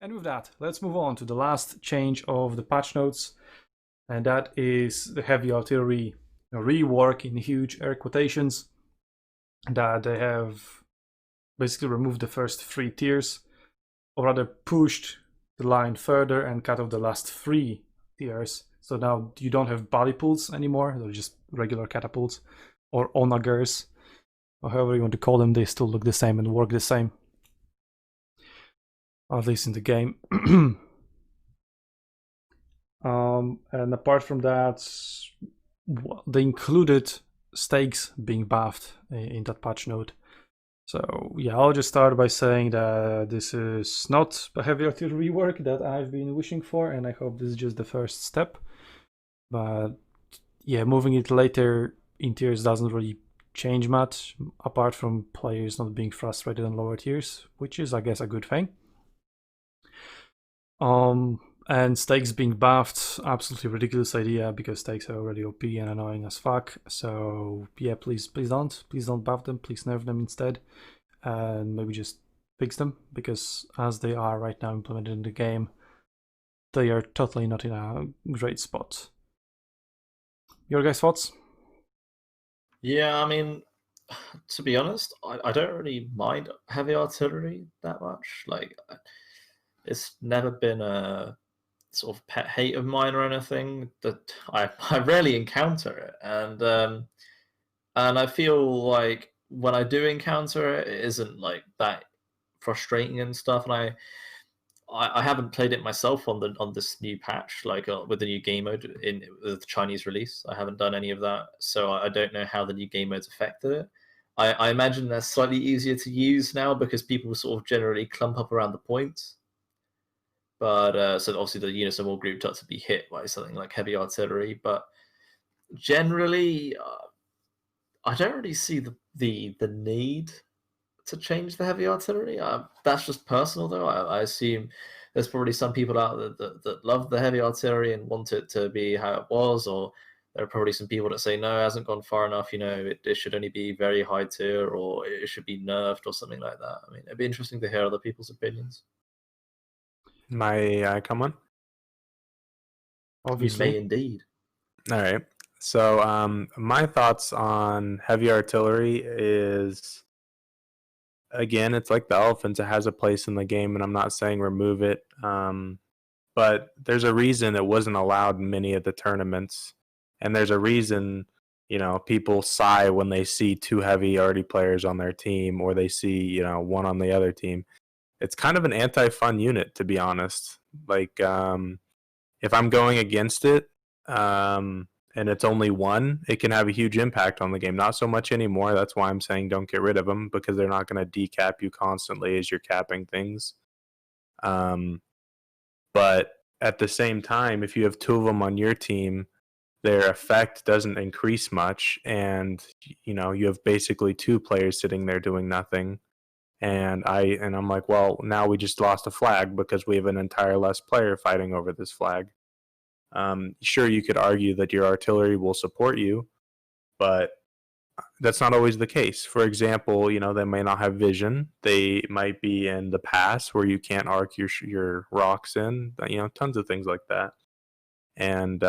And with that, let's move on to the last change of the patch notes, and that is the heavy artillery rework in huge air quotations, that they have basically removed the first 3 tiers, or rather pushed the line further and cut off the last 3 tiers. So now you don't have body pools anymore, they're just regular catapults or onagers, or however you want to call them. They still look the same and work the same, at least in the game. And apart from that, they included stakes being buffed in that patch note. So yeah, I'll just start by saying that this is not a heavy artillery rework that I've been wishing for, and I hope this is just the first step. But yeah, moving it later in tiers doesn't really change much, apart from players not being frustrated in lower tiers, which is, I guess, a good thing. And stakes being buffed, absolutely ridiculous idea, because stakes are already OP and annoying as fuck. So yeah, please don't buff them, please nerf them instead, and maybe just fix them, because as they are right now implemented in the game, they are totally not in a great spot. Your guys' thoughts? Yeah, I mean, to be honest, I don't really mind heavy artillery that much. Like, it's never been a sort of pet hate of mine or anything. That I rarely encounter it, and I feel like when I do encounter it, it isn't like that frustrating and stuff. And I haven't played it myself on this new patch, like with the new game mode in the Chinese release. I haven't done any of that, so I don't know how the new game mode's affected it. I imagine they're slightly easier to use now because people sort of generally clump up around the points. But so obviously the units are more grouped up to be hit by something like heavy artillery. But generally, I don't really see the need to change the heavy artillery. That's just personal, though. I assume there's probably some people out there that love the heavy artillery and want it to be how it was, or there are probably some people that say, no, it hasn't gone far enough, it should only be very high tier, or it should be nerfed or something like that. I mean, it'd be interesting to hear other people's opinions. May I come on? Obviously. You may indeed. All right. So my thoughts on heavy artillery is, again, it's like the elephants. It has a place in the game, and I'm not saying remove it. But there's a reason it wasn't allowed in many of the tournaments. And there's a reason, people sigh when they see 2 heavy arty players on their team, or they see, one on the other team. It's kind of an anti-fun unit, to be honest. Like, if I'm going against it, and it's only 1, it can have a huge impact on the game. Not so much anymore. That's why I'm saying don't get rid of them, because they're not going to decap you constantly as you're capping things. But at the same time, if you have 2 of them on your team, their effect doesn't increase much, and you have basically 2 players sitting there doing nothing. And I'm like, well, now we just lost a flag because we have an entire less player fighting over this flag. Sure, you could argue that your artillery will support you, but that's not always the case. For example, they may not have vision. They might be in the pass where you can't arc your rocks in. Tons of things like that. And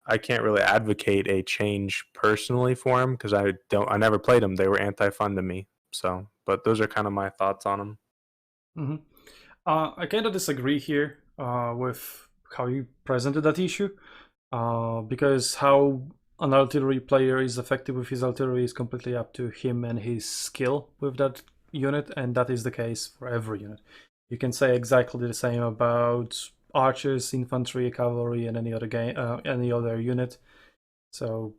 I can't really advocate a change personally for them because I never played them. They were anti-fun to me. So, but those are kind of my thoughts on them. Mm-hmm. I kind of disagree here with how you presented that issue, because how an artillery player is effective with his artillery is completely up to him and his skill with that unit, and that is the case for every unit. You can say exactly the same about archers, infantry, cavalry, and any other unit. So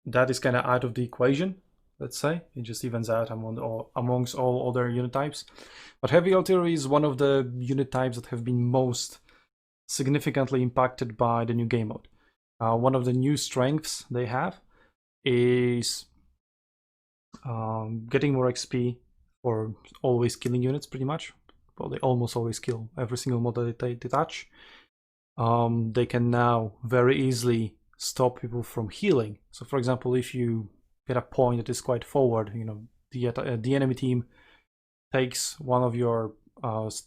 that is kind of out of the equation. Let's say it just evens out amongst all other unit types. But heavy artillery is one of the unit types that have been most significantly impacted by the new game mode. One of the new strengths they have is getting more XP for always killing units, pretty much. Well, they almost always kill every single mod that they touch. They can now very easily stop people from healing. So, for example, if you get a point that is quite forward, the enemy team takes one of your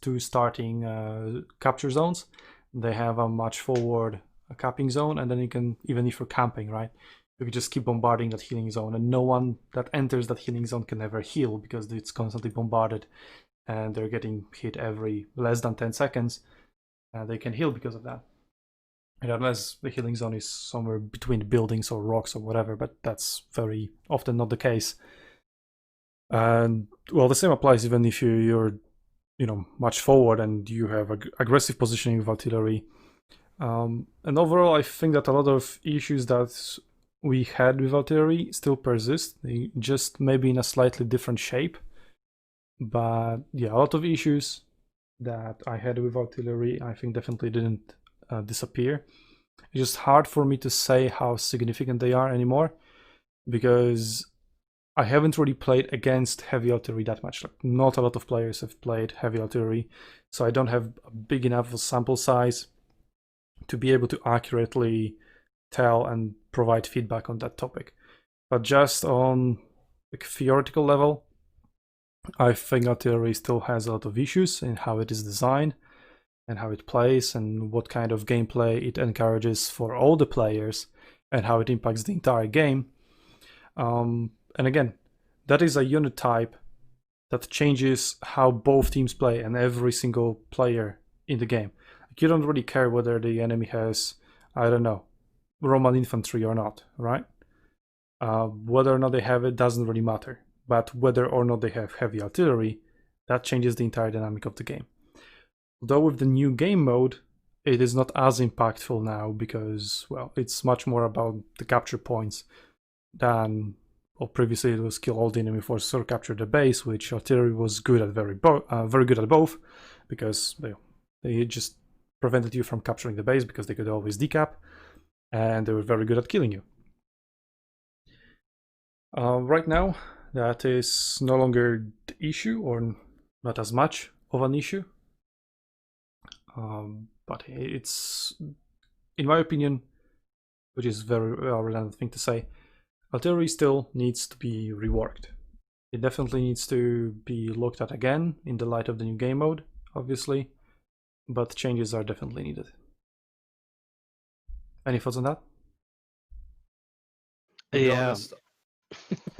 two starting capture zones. They have a much forward capping zone, and then you can, even if you're camping, right, you can just keep bombarding that healing zone, and no one that enters that healing zone can ever heal because it's constantly bombarded, and they're getting hit every less than 10 seconds. They can heal because of that. And unless the healing zone is somewhere between the buildings or rocks or whatever, but that's very often not the case. And well, the same applies even if you're much forward and you have aggressive positioning with artillery. And overall, I think that a lot of issues that we had with artillery still persist, just maybe in a slightly different shape. But yeah, a lot of issues that I had with artillery, I think definitely didn't disappear. It's just hard for me to say how significant they are anymore, because I haven't really played against heavy artillery that much. Like, not a lot of players have played heavy artillery, so I don't have a big enough sample size to be able to accurately tell and provide feedback on that topic. But just on like theoretical level, I think artillery still has a lot of issues in how it is designed and how it plays and what kind of gameplay it encourages for all the players and how it impacts the entire game. And again, that is a unit type that changes how both teams play and every single player in the game. Like, you don't really care whether the enemy has, I don't know, Roman infantry or not, right? Whether or not they have it doesn't really matter. But whether or not they have heavy artillery, that changes the entire dynamic of the game. Though with the new game mode, it is not as impactful now because, well, it's much more about the capture points than, well, previously it was kill all the enemy forces or capture the base, which artillery was good at very good at both, because they just prevented you from capturing the base because they could always decap, and they were very good at killing you. Right now, that is no longer the issue, or not as much of an issue. But it's, in my opinion, which is very redundant thing to say, artillery still needs to be reworked. It definitely needs to be looked at again in the light of the new game mode, obviously, but changes are definitely needed. Any thoughts on that? Yeah.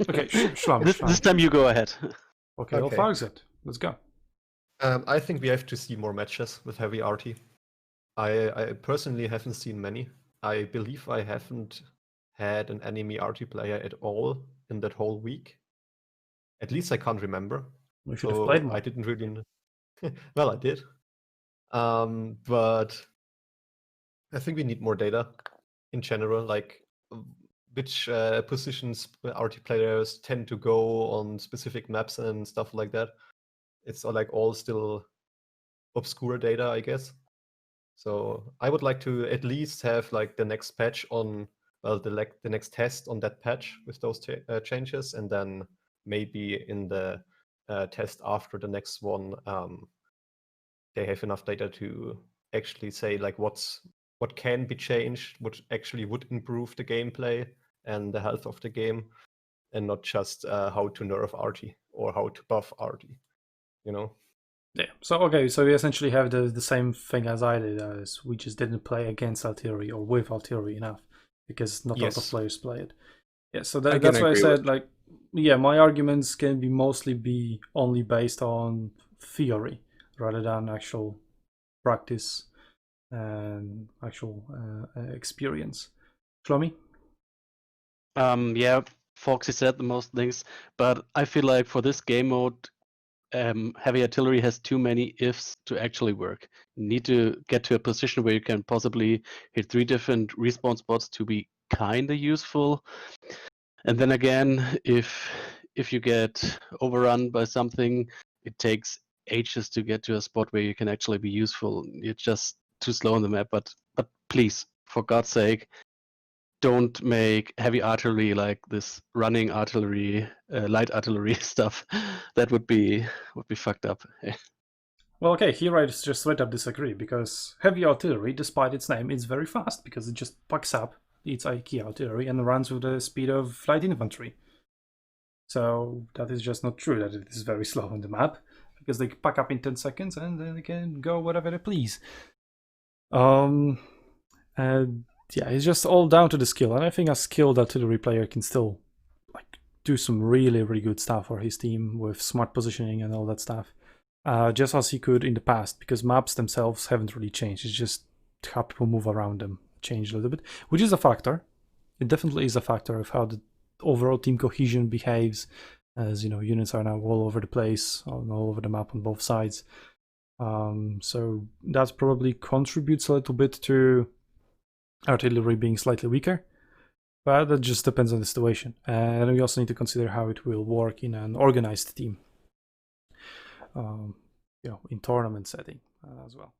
Okay, Schlam. This time you go ahead. Okay, well, Fargzet, let's go. I think we have to see more matches with heavy RT. I personally haven't seen many. I believe I haven't had an enemy RT player at all in that whole week. At least I can't remember. We should have played more. I didn't really know. Well, I did. But I think we need more data in general, like which positions RT players tend to go on specific maps and stuff like that. It's all still obscure data, I guess. So I would like to at least have like the next patch on, well, the next test on that patch with those changes, and then maybe in the test after the next one, they have enough data to actually say like what can be changed, what actually would improve the gameplay and the health of the game, and not just how to nerf RT or how to buff RT. Yeah. So okay, so we essentially have the same thing as I did, as we just didn't play against artillery or with artillery enough because not a lot of players play it. Yeah. So that's why I said like, yeah, my arguments can be only based on theory rather than actual practice and actual experience. Shlomi? Yeah, Foxy said the most things, but I feel like for this game mode, heavy artillery has too many ifs to actually work. You need to get to a position where you can possibly hit 3 different respawn spots to be kind of useful. And then again, if you get overrun by something, it takes ages to get to a spot where you can actually be useful. You're just too slow on the map. But please, for God's sake, don't make heavy artillery like this running artillery, light artillery stuff. That would be fucked up. Well, okay, here I just straight up disagree, because heavy artillery, despite its name, is very fast because it just packs up its IK artillery and runs with the speed of light infantry. So that is just not true that it is very slow on the map. because they pack up in 10 seconds and then they can go wherever they please. And yeah, it's just all down to the skill, and I think a skilled artillery player can still like do some really, really good stuff for his team with smart positioning and all that stuff, just as he could in the past, because maps themselves haven't really changed. It's just how people move around them changed a little bit, which is a factor. It definitely is a factor of how the overall team cohesion behaves, as you know, units are now all over the place, all over the map on both sides. So that probably contributes a little bit to artillery being slightly weaker, but that just depends on the situation. And we also need to consider how it will work in an organized team, in tournament setting as well.